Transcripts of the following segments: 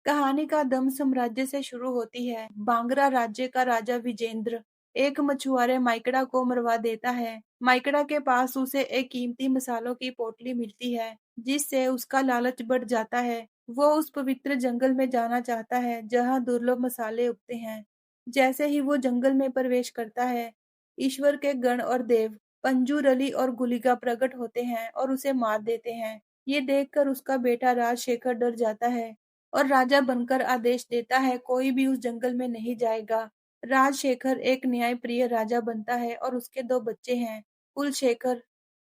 कहानी का दम साम्राज्य से शुरू होती है। बांगरा राज्य का राजा विजेंद्र एक मछुआरे माइकड़ा को मरवा देता है। माइकड़ा के पास उसे एक कीमती मसालों की पोटली मिलती है, जिससे उसका लालच बढ़ जाता है। वो उस पवित्र जंगल में जाना चाहता है, जहाँ दुर्लभ मसाले उगते हैं। जैसे ही वो जंगल में प्रवेश करता है, ईश्वर के गण और देव पंजूरली और गुलिका प्रकट होते हैं और उसे मार देते हैं। ये देखकर उसका बेटा राजशेखर डर जाता है और राजा बनकर आदेश देता है, कोई भी उस जंगल में नहीं जाएगा। राजशेखर एक न्यायप्रिय राजा बनता है और उसके दो बच्चे हैं, कुलशेखर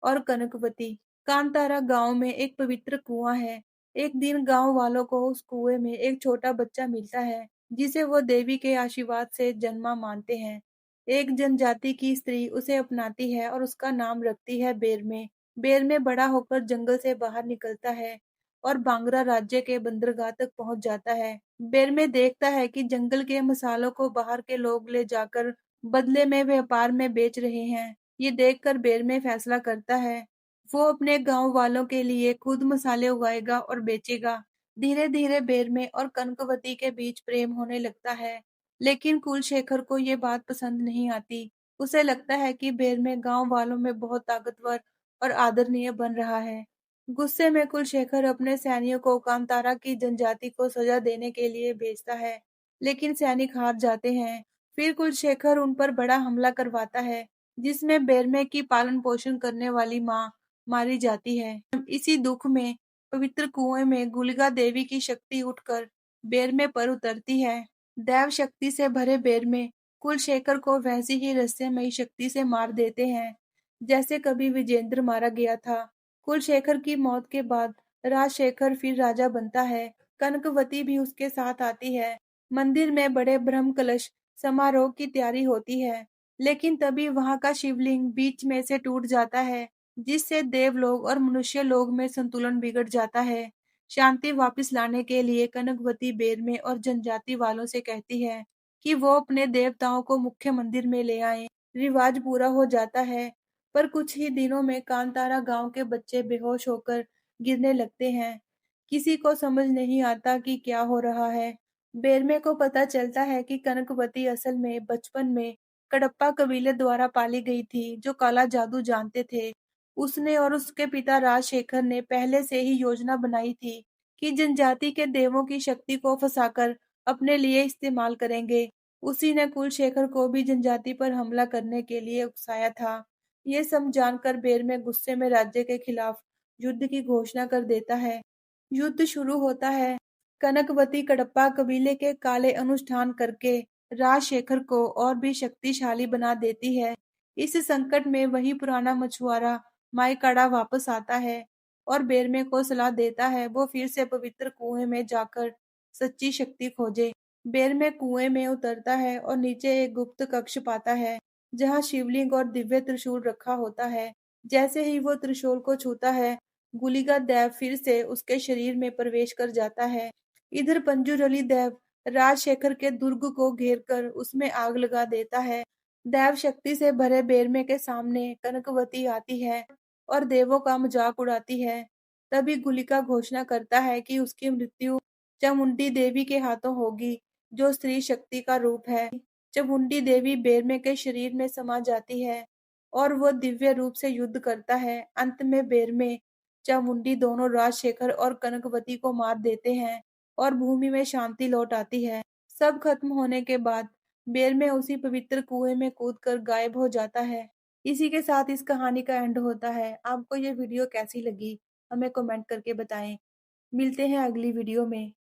और कनकवती। कांतारा गांव में एक पवित्र कुआं है। एक दिन गांव वालों को उस कुएं में एक छोटा बच्चा मिलता है, जिसे वो देवी के आशीर्वाद से जन्मा मानते हैं। एक जनजाति की स्त्री उसे अपनाती है और उसका नाम रखती है बेरमे। बेरमे बड़ा होकर जंगल से बाहर निकलता है और बांग्रा राज्य के बंदरगाह तक पहुंच जाता है। बेरमे देखता है कि जंगल के मसालों को बाहर के लोग ले जाकर बदले में व्यापार में बेच रहे हैं। ये देखकर बेरमे फैसला करता है, वो अपने गांव वालों के लिए खुद मसाले उगाएगा और बेचेगा। धीरे धीरे बेरमे और कनकवती के बीच प्रेम होने लगता है, लेकिन कुलशेखर को ये बात पसंद नहीं आती। उसे लगता है कि बेरमे गांव वालों में बहुत ताकतवर और आदरणीय बन रहा है। गुस्से में कुलशेखर अपने सैनिकों को कांतारा की जनजाति को सजा देने के लिए भेजता है, लेकिन सैनिक हार जाते हैं। फिर कुलशेखर उन पर बड़ा हमला करवाता है, जिसमें बेरमे की पालन पोषण करने वाली मां मारी जाती है। इसी दुख में पवित्र कुएं में गुलिका देवी की शक्ति उठकर बेरमे पर उतरती है। दैव शक्ति से भरे बेरमे कुलशेखर को वैसी ही रहस्यमयी शक्ति से मार देते हैं, जैसे कभी विजेंद्र मारा गया था। कुलशेखर की मौत के बाद राजशेखर फिर राजा बनता है। कनकवती भी उसके साथ आती है। मंदिर में बड़े ब्रह्म कलश समारोह की तैयारी होती है, लेकिन तभी वहां का शिवलिंग बीच में से टूट जाता है, जिससे देवलोक और मनुष्य लोक में संतुलन बिगड़ जाता है। शांति वापस लाने के लिए कनकवती बेरमे और जनजाति वालों से कहती है कि वो अपने देवताओं को मुख्य मंदिर में ले आएं। रिवाज पूरा हो जाता है, पर कुछ ही दिनों में कांतारा गांव के बच्चे बेहोश होकर गिरने लगते हैं। किसी को समझ नहीं आता कि क्या हो रहा है। बेरमे को पता चलता है कि कनकवती असल में बचपन में कडप्पा कबीले द्वारा पाली गई थी, जो काला जादू जानते थे। उसने और उसके पिता राजशेखर ने पहले से ही योजना बनाई थी कि जनजाति के देवों की शक्ति को फंसाकर अपने लिए इस्तेमाल करेंगे। उसी ने कुलशेखर को भी जनजाति पर हमला करने के लिए उकसाया था। ये सब जानकर बेरमे गुस्से में राज्य के खिलाफ युद्ध की घोषणा कर देता है। युद्ध शुरू होता है। कनकवती कडप्पा कबीले के काले अनुष्ठान करके राजशेखर को और भी शक्तिशाली बना देती है। इस संकट में वही पुराना मछुआरा माईकाड़ा वापस आता है और बेरमे को सलाह देता है, वो फिर से पवित्र कुएं में जाकर सच्ची शक्ति खोजे। बेरमे कुएं में उतरता है और नीचे एक गुप्त कक्ष पाता है, जहाँ शिवलिंग और दिव्य त्रिशूल रखा होता है। जैसे ही वो त्रिशूल को छूता है, गुलिका दैव फिर से उसके शरीर में प्रवेश कर जाता है। इधर पंजुरली दैव राजशेखर के दुर्ग को घेरकर उसमें आग लगा देता है। दैव शक्ति से भरे बेरमे के सामने कनकवती आती है और देवों का मजाक उड़ाती है। तभी गुलिका घोषणा करता है कि उसकी मृत्यु चामुंडी देवी के हाथों होगी, जो स्त्री शक्ति का रूप है। चामुंडी देवी बेरमे के शरीर में समा जाती है और वो दिव्य रूप से युद्ध करता है। अंत में बेरमे चामुंडी दोनों राजशेखर और कनकवती को मार देते हैं और भूमि में शांति लौट आती है। सब खत्म होने के बाद बेरमे उसी पवित्र कुएं में कूदकर गायब हो जाता है। इसी के साथ इस कहानी का एंड होता है। आपको ये वीडियो कैसी लगी, हमें कमेंट करके बताएं। मिलते हैं अगली वीडियो में।